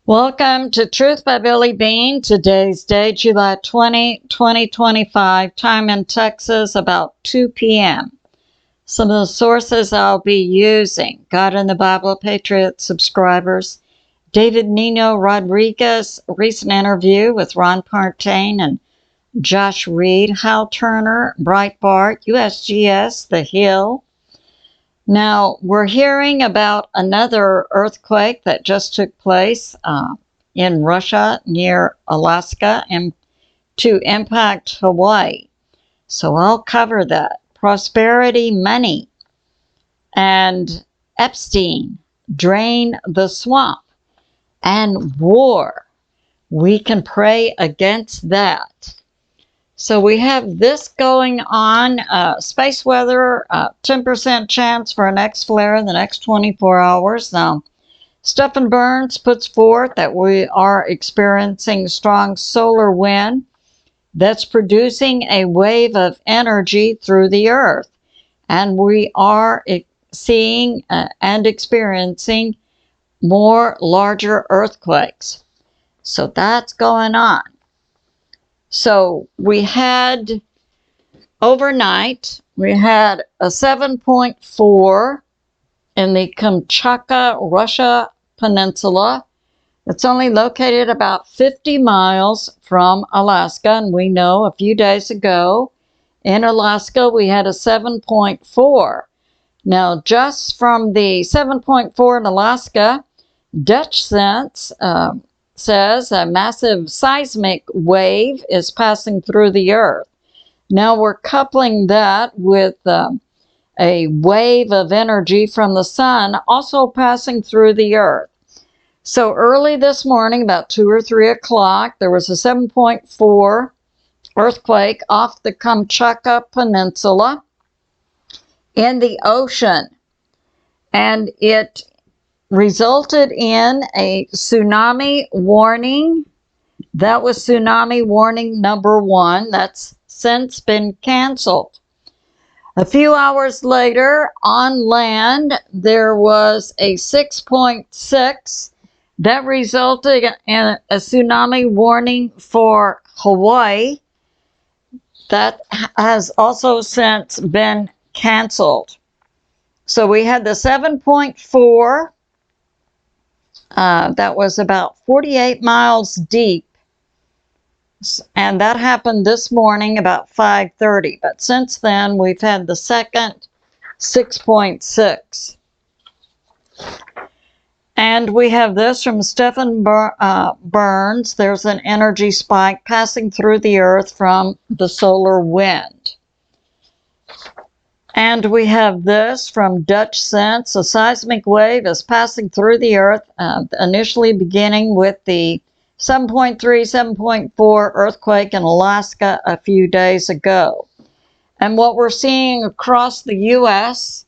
Welcome to Truth by Billie Beene. Today's date, July 20, 2025. Time in Texas, about 2 p.m. Some of the sources I'll be using: God in the Bible, Patriot subscribers, David NINO Rodriguez, recent interview with Ron Partain and Josh Reed, Hal Turner, BREITBART, USGS, The Hill. Now, we're hearing about another earthquake that just took place in Russia near Alaska and to impact Hawaii. So I'll cover that. Prosperity money and Epstein, drain the swamp, and war. We can pray against that. So we have this going on. Space weather, 10% chance for an X flare in the next 24 hours. Now, Stephen Burns puts forth that we are experiencing strong solar wind that's producing a wave of energy through the earth. And we are seeing and experiencing more larger earthquakes. So that's going on. So we had overnight, we had a 7.4 in the Kamchatka, Russia Peninsula. It's only located about 50 miles from Alaska, and we know a few days ago in Alaska we had a 7.4. Now, just from the 7.4 in Alaska, DUTCHSINSE says a massive seismic wave is passing through the earth. Now we're coupling that with a wave of energy from the sun also passing through the earth. So early this morning, about 2 or 3 o'clock, there was a 7.4 earthquake off the Kamchatka Peninsula in the ocean, and it resulted in a tsunami warning. That was tsunami warning number 1. That's since been canceled. A few hours later, on land, there was a 6.6 that resulted in a tsunami warning for Hawaii. That has also since been canceled. So we had the 7.4. That was about 48 miles deep, and that happened this morning about 5:30. But since then, we've had the second 6.6. And we have this from Stephen Burns. There's an energy spike passing through the earth from the solar wind. And we have this from DUTCHSINSE. A seismic wave is passing through the earth, initially beginning with the 7.3, 7.4 earthquake in Alaska a few days ago. And what we're seeing across the U.S.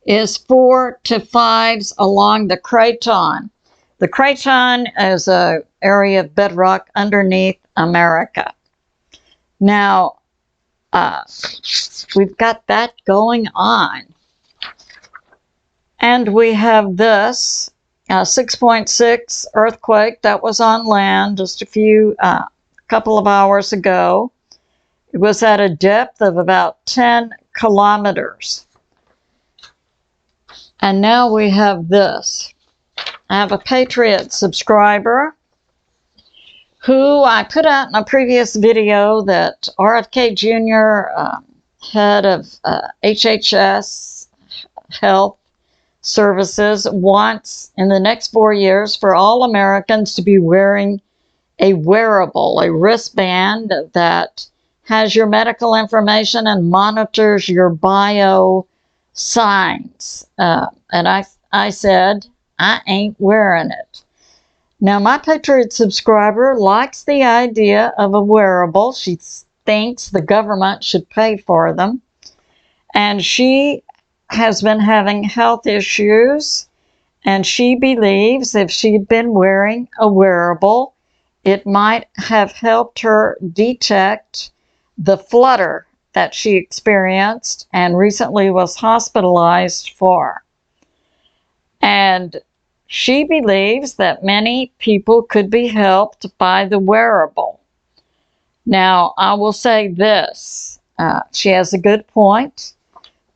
is 4 to 5s along the craton. The craton is an area of bedrock underneath America. Now, we've got that going on. And we have this 6.6 earthquake that was on land just a couple of hours ago. It was at a depth of about 10 kilometers. And now we have this. I have a Patriot subscriber who I put out in a previous video that RFK Jr., head of HHS Health Services, wants in the next 4 years for all Americans to be wearing a wearable, a wristband that has your medical information and monitors your bio signs. And I said, I ain't wearing it. Now, my Patriot subscriber likes the idea of a wearable. She thinks the government should pay for them. And she has been having health issues, and she believes if she'd been wearing a wearable, it might have helped her detect the flutter that she experienced and recently was hospitalized for. And she believes that many people could be helped by the wearable. Now, I will say this. She has a good point,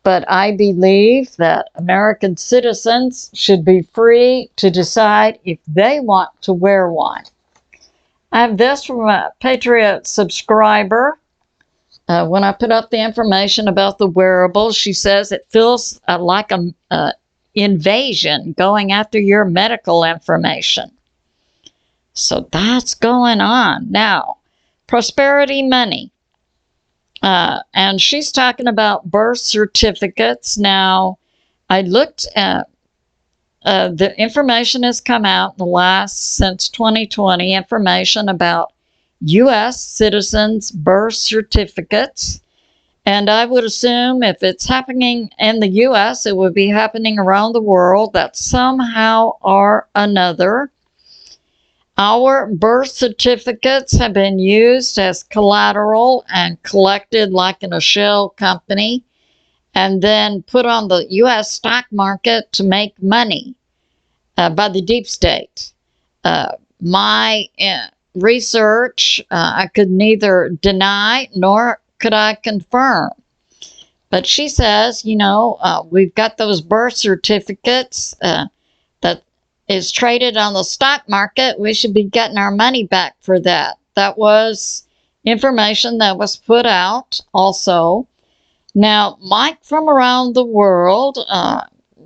but I believe that American citizens should be free to decide if they want to wear one. I have this from a Patriot subscriber. When I put up the information about the wearable, she says it feels like an invasion going after your medical information. So that's going on. Now, prosperity money. And she's talking about birth certificates. Now, I looked at the information has come out since 2020, information about U.S. citizens' birth certificates. And I would assume if it's happening in the U.S., it would be happening around the world, that somehow or another, our birth certificates have been used as collateral and collected like in a shell company, and then put on the U.S. stock market to make money by the deep state. My research, I could neither deny nor could I confirm. But she says, you know, we've got those birth certificates that is traded on the stock market. We should be getting our money back for that. That was information that was put out also. Now, Mike from around the world,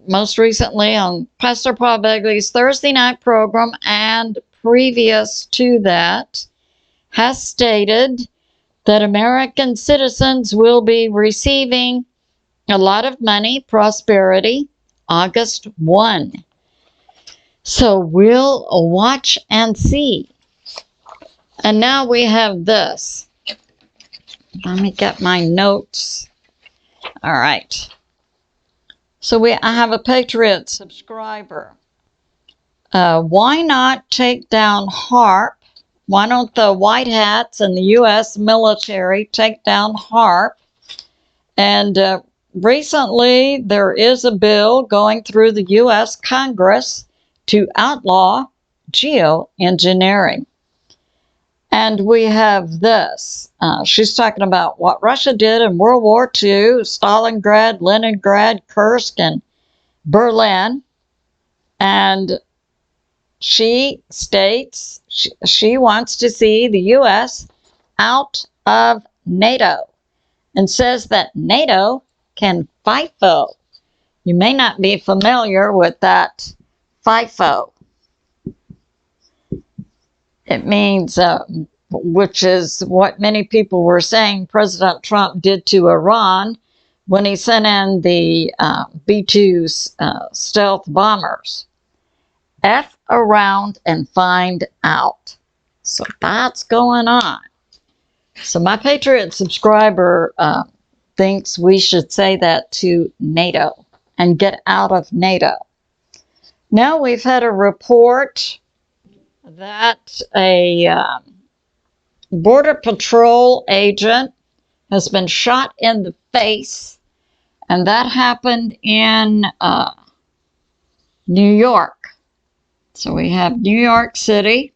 most recently on Pastor Paul Begley's Thursday night program and previous to that, has stated that American citizens will be receiving a lot of money, prosperity, August 1. So we'll watch and see. And now we have this. Let me get my notes. All right. So I have a Patriot subscriber. Why not take down HARP? Why don't the white hats and the U.S. military take down HARP? And recently there is a bill going through the U.S. Congress to outlaw geoengineering. And we have this. She's talking about what Russia did in World War II, Stalingrad, Leningrad, Kursk, and Berlin. And she states she wants to see the U.S. out of NATO and says that NATO can FIFO. You may not be familiar with that FIFO. It means, which is what many people were saying President Trump did to Iran when he sent in the B-2 stealth bombers. F around and find out. So that's going on. So my Patriot subscriber thinks we should say that to NATO and get out of NATO. Now we've had a report that a Border Patrol agent has been shot in the face, and that happened in New York. So we have New York City,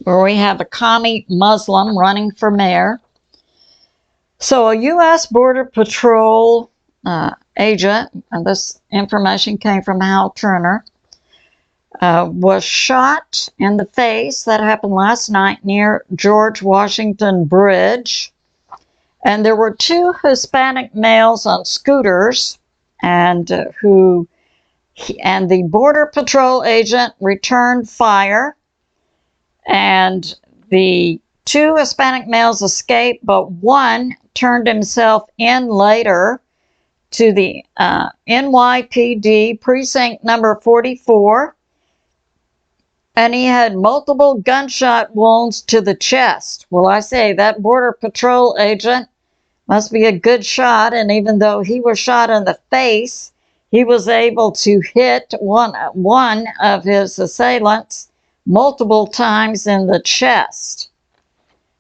where we have a commie Muslim running for mayor. So a U.S. Border Patrol agent, and this information came from Hal Turner, was shot in the face. That happened last night near George Washington Bridge. And there were two Hispanic males on scooters, and the Border Patrol agent returned fire, and the two Hispanic males escaped, but one turned himself in later to the NYPD precinct number 44, and he had multiple gunshot wounds to the chest. Well, I say that Border Patrol agent must be a good shot, and even though he was shot in the face, he was able to hit one of his assailants multiple times in the chest.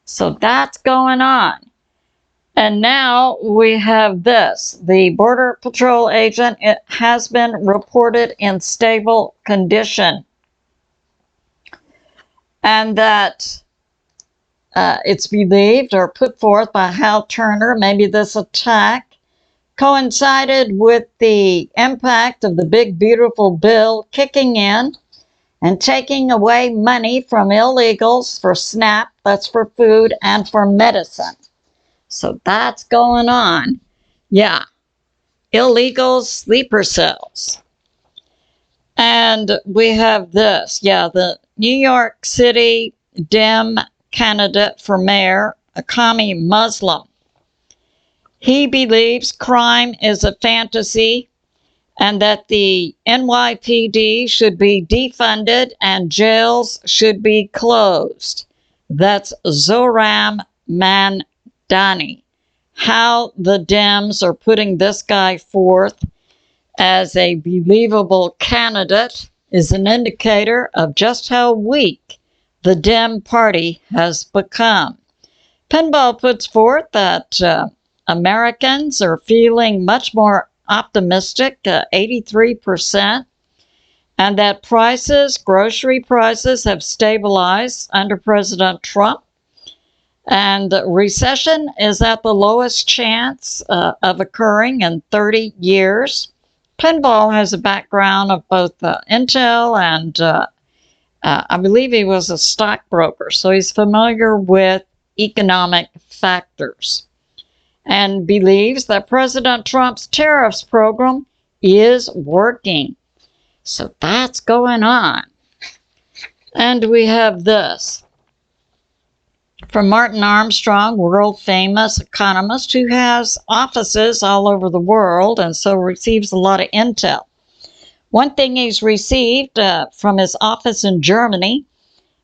So that's going on. And now we have this. The Border Patrol agent, it has been reported in stable condition. And that it's believed or put forth by Hal Turner, maybe this attack coincided with the impact of the big beautiful bill kicking in and taking away money from illegals for SNAP, that's for food, and for medicine. So that's going on. Yeah, illegal sleeper cells. And we have this. Yeah, the New York City Dem candidate for mayor, a commie Muslim. He believes crime is a fantasy and that the NYPD should be defunded and jails should be closed. That's Zohran Mamdani. How the Dems are putting this guy forth as a believable candidate is an indicator of just how weak the Dem Party has become. PINBALL puts forth that Americans are feeling much more optimistic, 83%, and that grocery prices have stabilized under President Trump, and recession is at the lowest chance of occurring in 30 years. PINBALL has a background of both Intel and I believe he was a stockbroker, so he's familiar with economic factors and believes that President Trump's tariffs program is working. So that's going on. And we have this from Martin Armstrong, world famous economist who has offices all over the world and so receives a lot of intel. One thing he's received from his office in Germany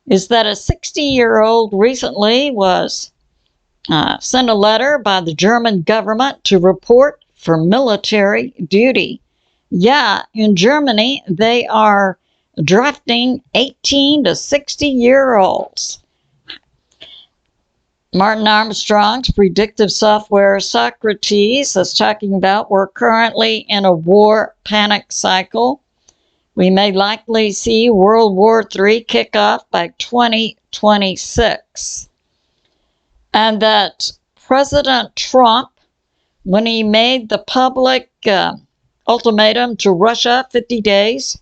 is that a 60-year-old recently was sent a letter by the German government to report for military duty. Yeah, in Germany, they are drafting 18 to 60-year-olds. Martin Armstrong's predictive software Socrates is talking about we're currently in a war panic cycle. We may likely see World War III kick off by 2026. And that President Trump, when he made the public ultimatum to Russia, 50 days,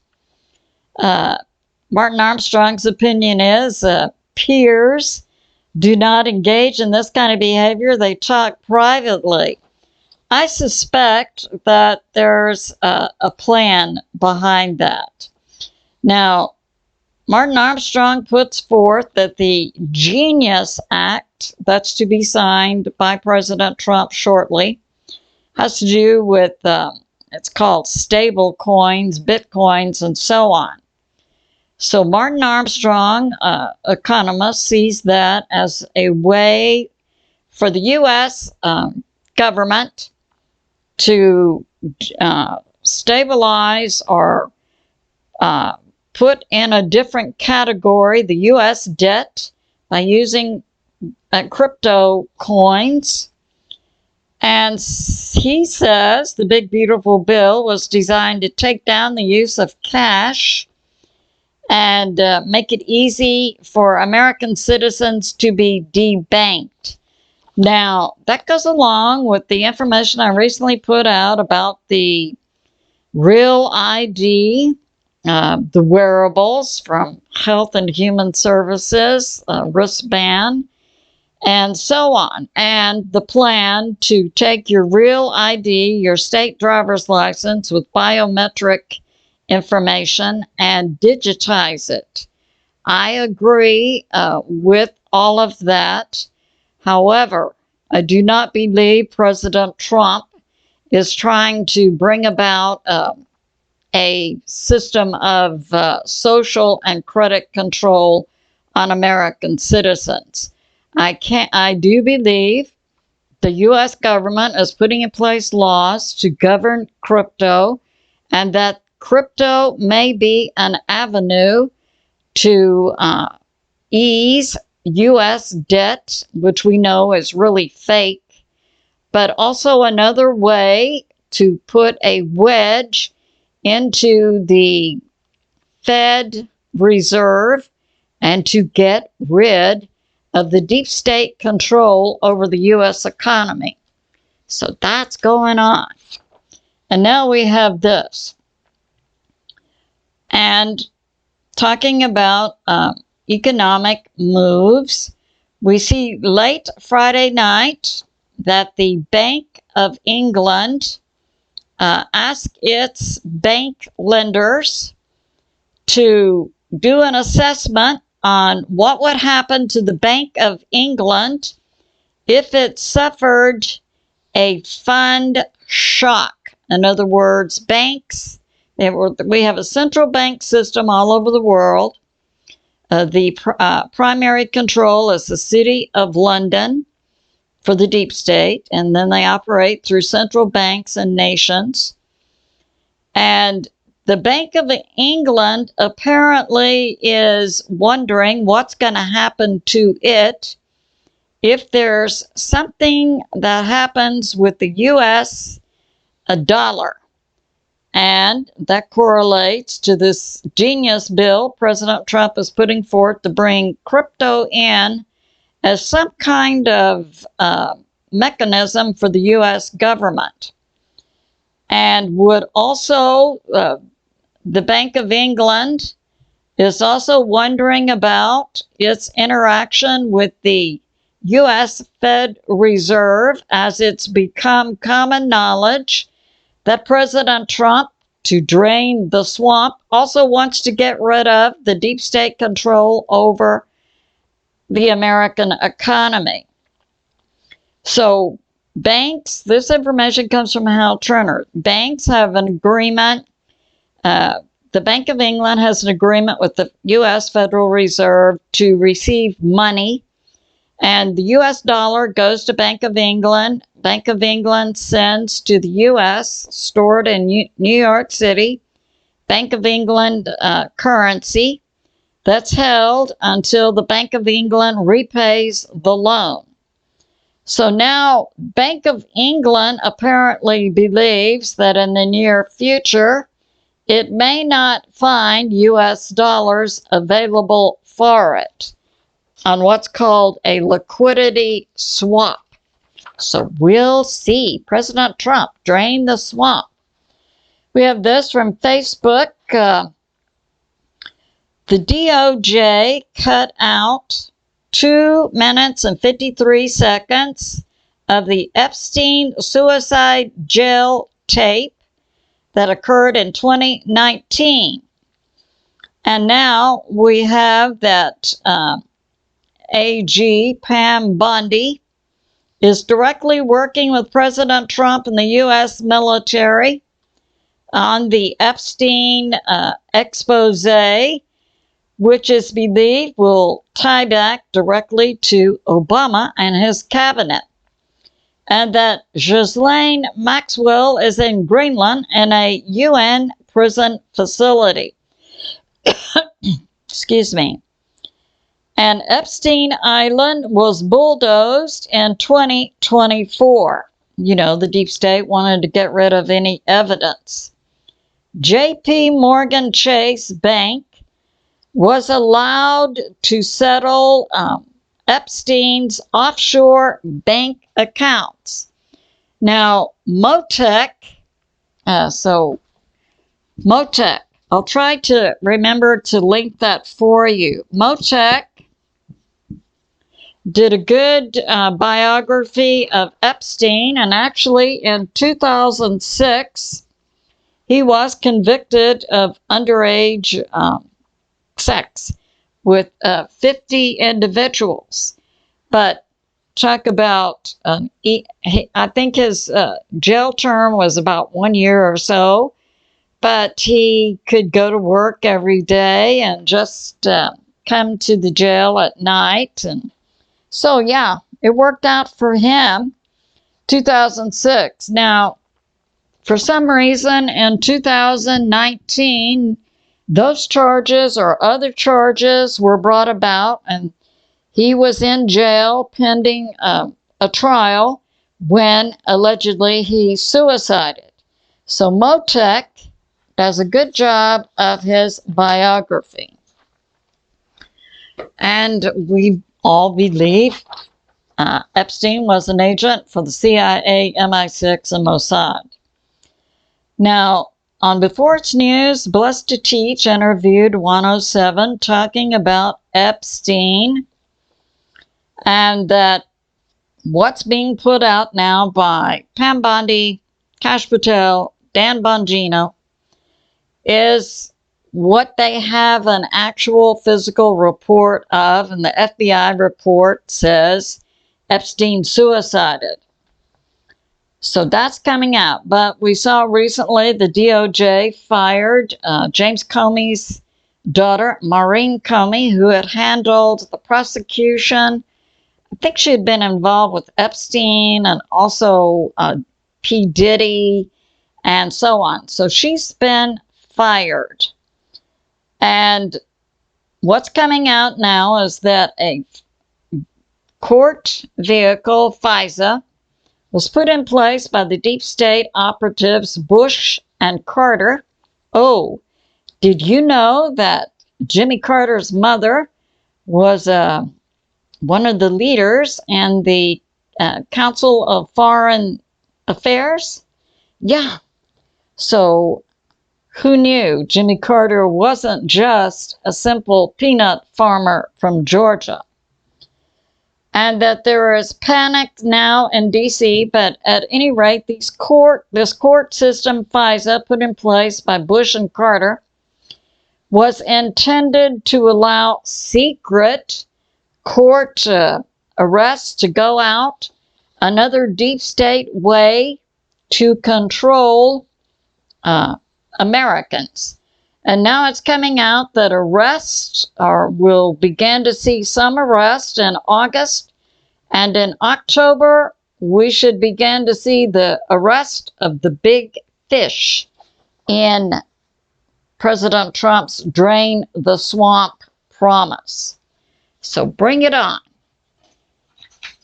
Martin Armstrong's opinion is peers do not engage in this kind of behavior. They talk privately. I suspect that there's a plan behind that. Now, Martin Armstrong puts forth that the Genius Act, that's to be signed by President Trump shortly, has to do with, it's called stable coins, bitcoins, and so on. So Martin Armstrong, economist, sees that as a way for the U.S. Government to stabilize or put in a different category the U.S. debt by using crypto coins. And he says the big beautiful bill was designed to take down the use of cash and make it easy for American citizens to be debanked. Now, that goes along with the information I recently put out about the Real ID, the wearables from Health and Human Services, wristband, and so on. And the plan to take your Real ID, your state driver's license with biometric information and digitize it. I agree with all of that. However, I do not believe President Trump is trying to bring about a system of social and credit control on American citizens. I do believe the U.S. government is putting in place laws to govern crypto, and that crypto may be an avenue to ease U.S. debt, which we know is really fake, but also another way to put a wedge into the Fed Reserve and to get rid of the deep state control over the U.S. economy. So that's going on. And now we have this. And talking about economic moves, we see late Friday night that the Bank of England asked its bank lenders to do an assessment on what would happen to the Bank of England if it suffered a fund shock. In other words, banks, we have a central bank system all over the world. The primary control is the City of London for the deep state, and then they operate through central banks and nations. And the Bank of England apparently is wondering what's going to happen to it if there's something that happens with the U.S. dollar. And that correlates to this genius bill President Trump is putting forth to bring crypto in as some kind of mechanism for the U.S. government. And would also, the Bank of England is also wondering about its interaction with the U.S. Fed Reserve, as it's become common knowledge that President Trump, to drain the swamp, also wants to get rid of the deep state control over the American economy. So banks, this information comes from Hal Turner. Banks have an agreement. The Bank of England has an agreement with the U.S. Federal Reserve to receive money, and the U.S. dollar goes to Bank of England. Bank of England sends to the U.S., stored in New York City, Bank of England currency that's held until the Bank of England repays the loan. So now Bank of England apparently believes that in the near future, it may not find U.S. dollars available for it on what's called a liquidity swap. So we'll see. President Trump drain the swamp. We have this from Facebook. The DOJ cut out 2 minutes and 53 seconds of the Epstein suicide jail tape that occurred in 2019. And now we have that AG Pam Bondi is directly working with President Trump and the U.S. military on the Epstein expose, which is believed will tie back directly to Obama and his cabinet. And that Ghislaine Maxwell is in Greenland in a UN prison facility. Excuse me. And Epstein Island was bulldozed in 2024. You know, the deep state wanted to get rid of any evidence. J.P. Morgan Chase Bank was allowed to settle Epstein's offshore bank accounts. Now, MOTECH, MOTECH, I'll try to remember to link that for you. MOTECH did a good biography of Epstein, and actually in 2006, he was convicted of underage sex with 50 individuals. But talk about, I think his jail term was about 1 year or so, but he could go to work every day and just come to the jail at night. And so, yeah, it worked out for him. 2006. Now, for some reason in 2019, those charges or other charges were brought about, and he was in jail pending a trial when allegedly he suicided. So MOTECH does a good job of his biography. And we all believe Epstein was an agent for the CIA, MI6, and Mossad. Now, on Before It's News, Blessed to Teach interviewed 107 talking about Epstein and that what's being put out now by Pam Bondi, Kash Patel, Dan Bongino is what they have an actual physical report of, and the FBI report says Epstein suicided. So that's coming out. But we saw recently the DOJ fired James Comey's daughter, Maureen Comey, who had handled the prosecution. I think she had been involved with Epstein and also P. Diddy and so on. So she's been fired. And what's coming out now is that a court vehicle, FISA, was put in place by the deep state operatives Bush and Carter. Oh, did you know that Jimmy Carter's mother was one of the leaders in the Council of Foreign Affairs? Yeah. So who knew Jimmy Carter wasn't just a simple peanut farmer from Georgia? And that there is panic now in D.C., but at any rate, this court system, FISA, put in place by Bush and Carter, was intended to allow secret court arrests to go out, another deep state way to control Americans. And now it's coming out that arrests will begin to see some arrests in August, and in October we should begin to see the arrest of the big fish in President Trump's drain the swamp promise. So bring it on.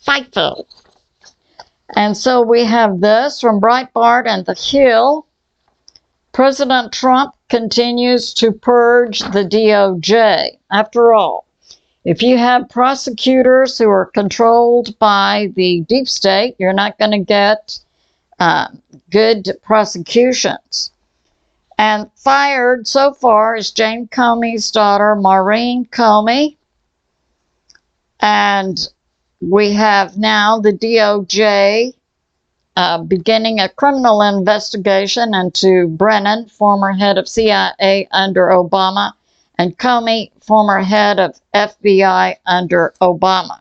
Fightful. And so we have this from Breitbart and The Hill. President Trump continues to purge the DOJ. After all, if you have prosecutors who are controlled by the deep state, you're not going to get good prosecutions. And fired so far is James Comey's daughter, Maureen Comey. And we have now the DOJ beginning a criminal investigation into Brennan, former head of CIA under Obama, and Comey, former head of FBI under Obama.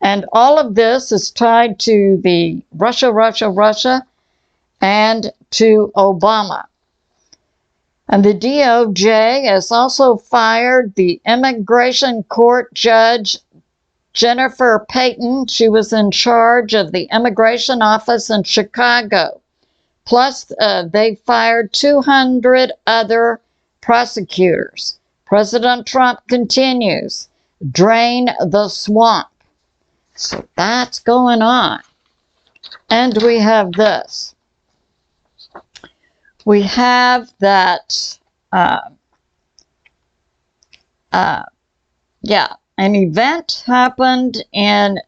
And all of this is tied to the Russia, and to Obama. And the DOJ has also fired the immigration court judge Jennifer Payton. She was in charge of the immigration office in Chicago. Plus, they fired 200 other prosecutors. President Trump continues, drain the swamp. So that's going on. And we have this. We have that, an event happened in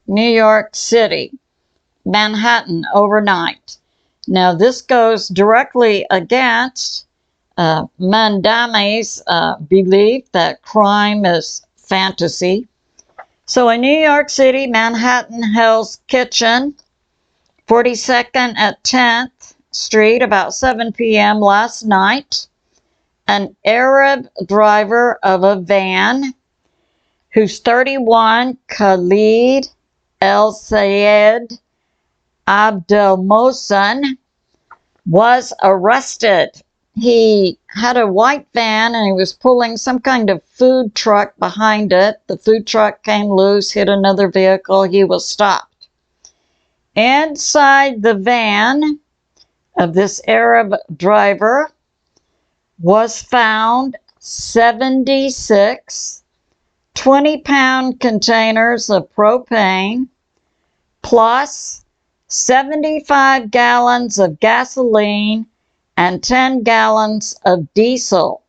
New York City, Manhattan, overnight. Now, this goes directly against Mandami's belief that crime is fantasy. So in New York City, Manhattan Hell's Kitchen, 42nd at 10th Street, about 7 p.m. last night, an Arab driver of a van who's 31, Khalid El Sayed Abdel Mohsen, was arrested. He had a white van and he was pulling some kind of food truck behind it. The food truck came loose, hit another vehicle. He was stopped. Inside the van of this Arab driver was found 76 20-pound containers of propane, plus 75 gallons of gasoline, and 10 gallons of diesel.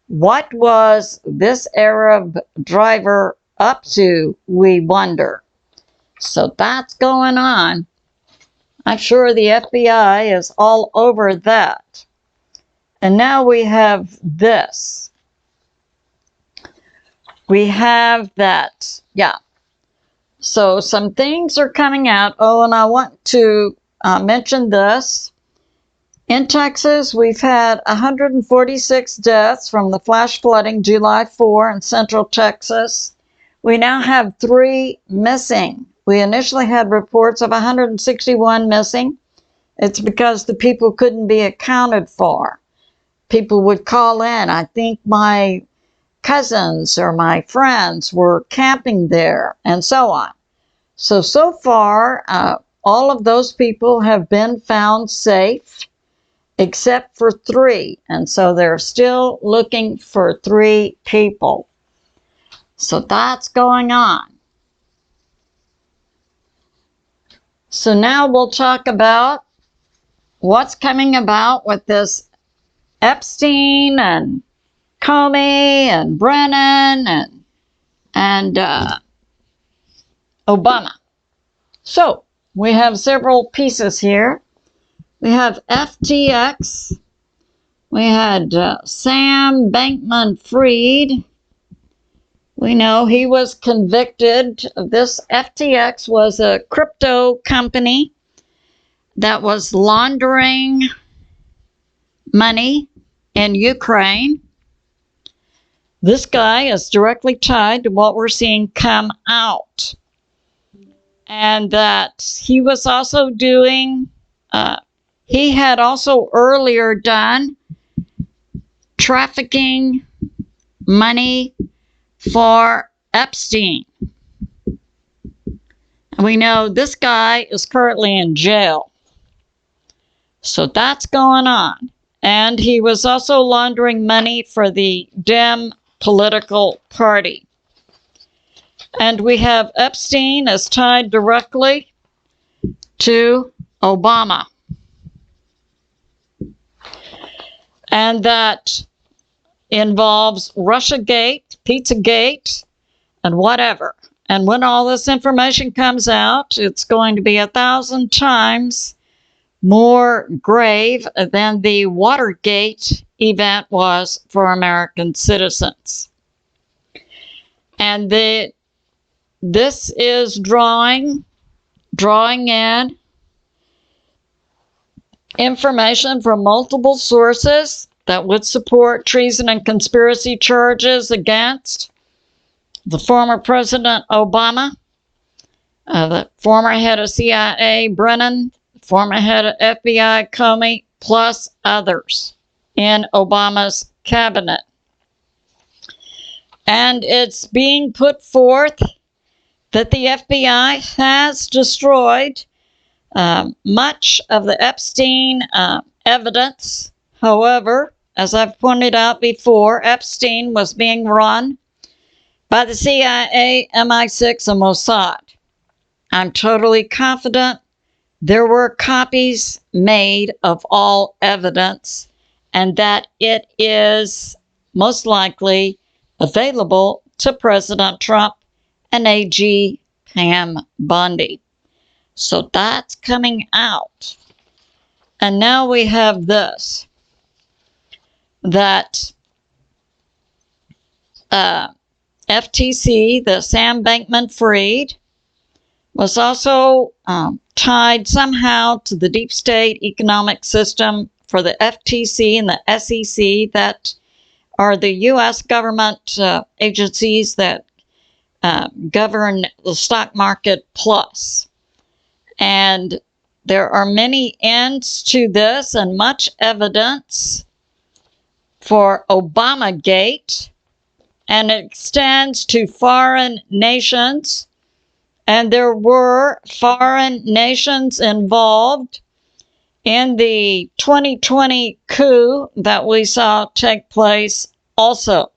What was this Arab driver up to, we wonder? So that's going on. I'm sure the FBI is all over that. And now we have this. We have that, yeah. So some things are coming out. Oh, and I want to mention this. In Texas, we've had 146 deaths from the flash flooding July 4 in central Texas. We now have 3 missing. We initially had reports of 161 missing. It's because the people couldn't be accounted for. People would call in. I think my cousins or my friends were camping there, and so on. So far, all of those people have been found safe, except for 3. And so they're still looking for 3 people. So that's going on. So now we'll talk about what's coming about with this Epstein and Comey and Brennan and Obama. So we have several pieces here. We have FTX. We had Sam Bankman-Fried. We know he was convicted. This FTX was a crypto company that was laundering money in Ukraine. This guy is directly tied to what we're seeing come out. And that he was also doing, he had also earlier done trafficking money for Epstein. And we know this guy is currently in jail. So that's going on. And he was also laundering money for the Dem political party. And we have Epstein as tied directly to Obama. And that involves Russiagate, Pizzagate, and whatever. And when all this information comes out, it's going to be 1,000 times more grave than the Watergate event was for American citizens. And this is drawing in information from multiple sources that would support treason and conspiracy charges against the former President Obama, the former head of CIA, Brennan, former head of FBI, Comey, plus others in Obama's cabinet. And it's being put forth that the FBI has destroyed much of the Epstein evidence. However, as I've pointed out before, Epstein was being run by the CIA, MI6, and Mossad. I'm totally confident there were copies made of all evidence and that it is most likely available to President Trump and AG Pam Bondi. So that's coming out. And now we have this, that FTC, the Sam Bankman-Fried, was also tied somehow to the deep state economic system for the FTC and the SEC, that are the U.S. government agencies that govern the stock market plus. And there are many ends to this and much evidence for Obamagate, and it extends to foreign nations. And there were foreign nations involved in the 2020 coup that we saw take place also.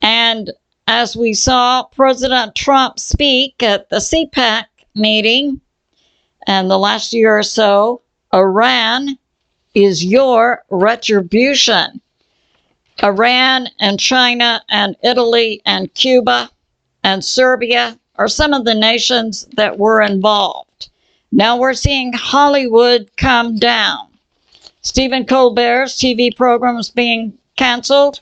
And as we saw President Trump speak at the CPAC meeting, and the last year or so, Iran is your retribution. Iran and China and Italy and Cuba and Serbia are some of the nations that were involved. Now we're seeing Hollywood come down. Stephen Colbert's TV program is being canceled.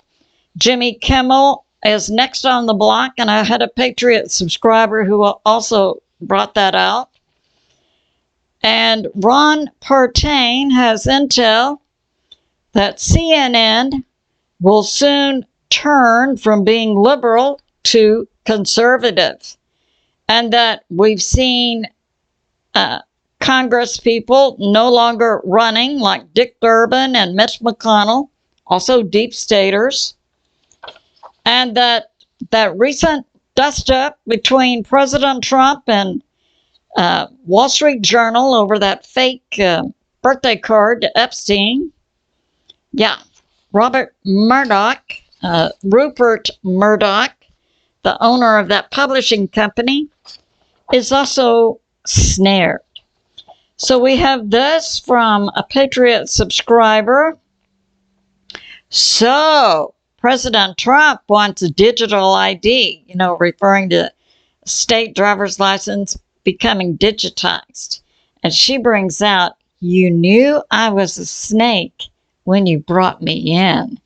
Jimmy Kimmel is next on the block, and I had a Patriot subscriber who also brought that out. And Ron Partain has intel that CNN will soon turn from being liberal to conservative, and that we've seen Congress people no longer running, like Dick Durbin and Mitch McConnell, also deep staters, and that recent dust-up between President Trump and Wall Street Journal over that fake birthday card to Epstein. Yeah, Rupert Murdoch, the owner of that publishing company, is also snared. So we have this from a Patriot subscriber. So President Trump wants a digital ID, referring to state driver's license becoming digitized. And she brings out, "You knew I was a snake when you brought me in,"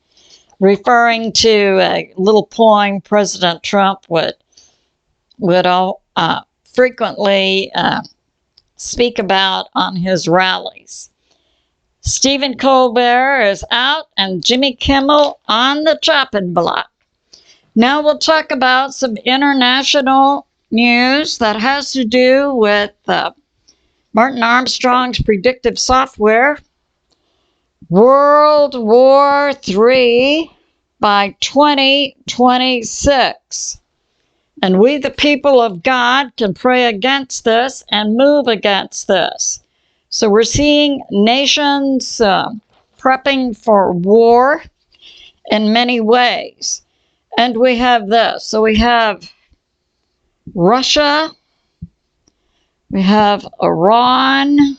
referring to a little poem President Trump would frequently speak about on his rallies. Stephen Colbert is out and Jimmy Kimmel on the chopping block. Now we'll talk about some international news that has to do with Martin Armstrong's predictive software. World War III by 2026. And we, the people of God, can pray against this and move against this. So we're seeing nations prepping for war in many ways. And we have this. So we have Russia, we have Iran,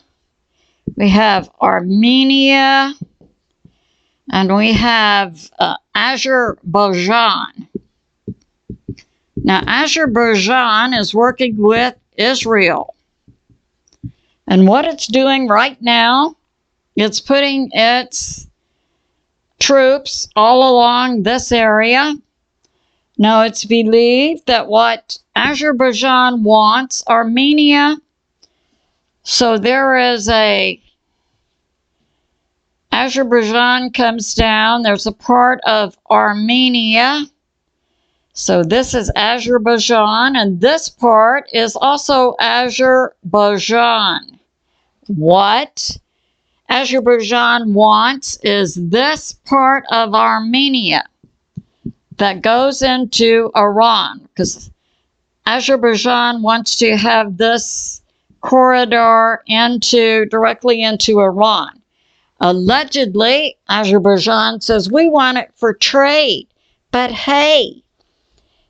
we have Armenia, and we have Azerbaijan. Now, Azerbaijan is working with Israel. And what it's doing right now, it's putting its troops all along this area. Now, it's believed that what Azerbaijan wants, Armenia, so there is Azerbaijan comes down, there's a part of Armenia. So this is Azerbaijan, and this part is also Azerbaijan. What Azerbaijan wants is this part of Armenia that goes into Iran, because Azerbaijan wants to have this corridor directly into Iran. Allegedly, Azerbaijan says, we want it for trade, but hey,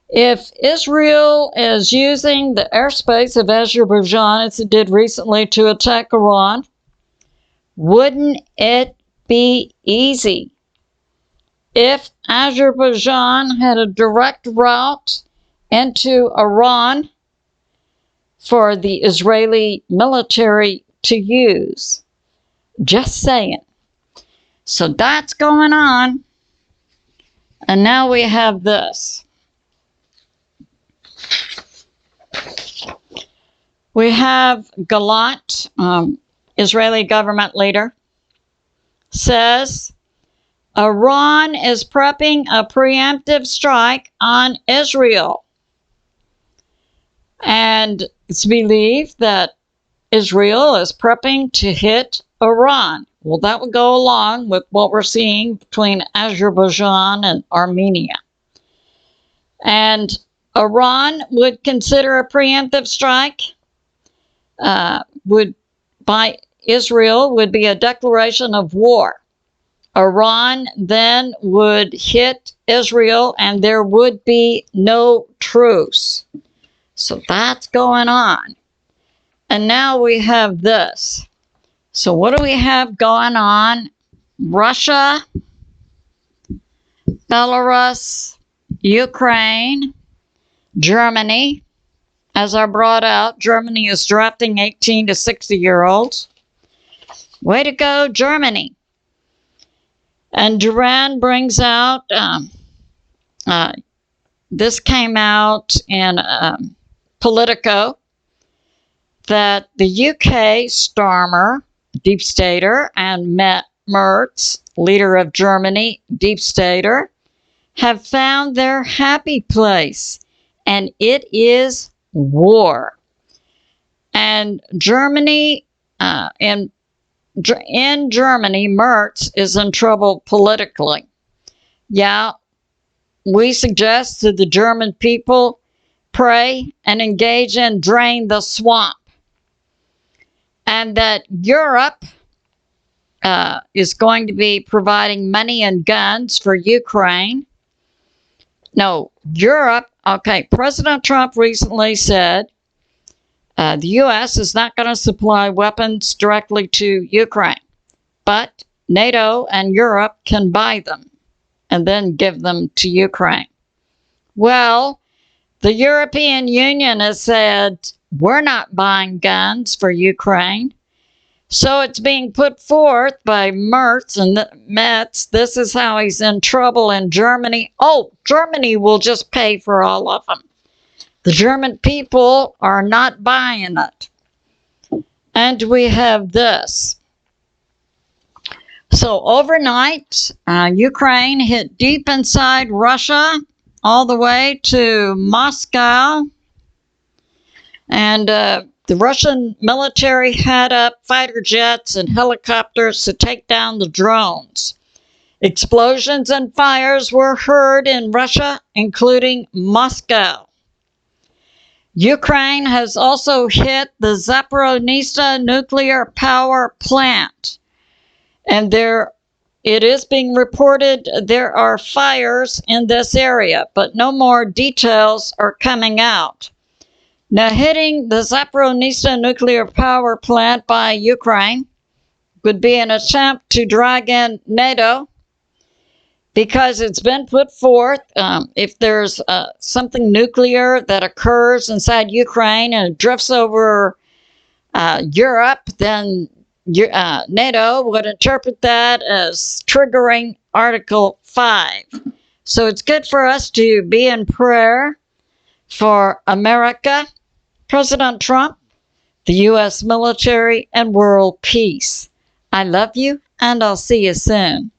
if Israel is using the airspace of Azerbaijan, as it did recently, to attack Iran, wouldn't it be easy if Azerbaijan had a direct route into Iran for the Israeli military to use? Just saying. So that's going on. And now we have this. We have Galat, Israeli government leader, says Iran is prepping a preemptive strike on Israel. And it's believed that Israel is prepping to hit Iran. Well, that would go along with what we're seeing between Azerbaijan and Armenia. And Iran would consider a preemptive strike by Israel would be a declaration of war. Iran then would hit Israel and there would be no truce. So that's going on. And now we have this. So what do we have going on? Russia, Belarus, Ukraine, Germany. As I brought out, Germany is drafting 18 to 60-year-olds. Way to go, Germany. And DURAN brings out, this came out in Politico, that the UK Starmer, deep stater, and Merz, leader of Germany, deep stater, have found their happy place, and it is war. And Germany, in Germany, Merz is in trouble politically. Yeah, we suggest to the German people, pray and engage in drain the swamp. And that Europe is going to be providing money and guns for Ukraine. No, Europe, okay, President Trump recently said the U.S. is not going to supply weapons directly to Ukraine, but NATO and Europe can buy them and then give them to Ukraine. Well, the European Union has said, we're not buying guns for Ukraine. So it's being put forth by Merz and Metz. This is how he's in trouble in Germany. Oh, Germany will just pay for all of them. The German people are not buying it. And we have this. So overnight, Ukraine hit deep inside Russia, all the way to Moscow. And the Russian military had up fighter jets and helicopters to take down the drones. Explosions and fires were heard in Russia, including Moscow. Ukraine has also hit the Zaporizhzhia nuclear power plant. And it is being reported there are fires in this area, but no more details are coming out. Now, hitting the Zaporizhzhia nuclear power plant by Ukraine would be an attempt to drag in NATO, because it's been put forth, if there's something nuclear that occurs inside Ukraine and it drifts over Europe, then NATO would interpret that as triggering Article 5. So it's good for us to be in prayer for America, President Trump, the U.S. military, and world peace. I love you, and I'll see you soon.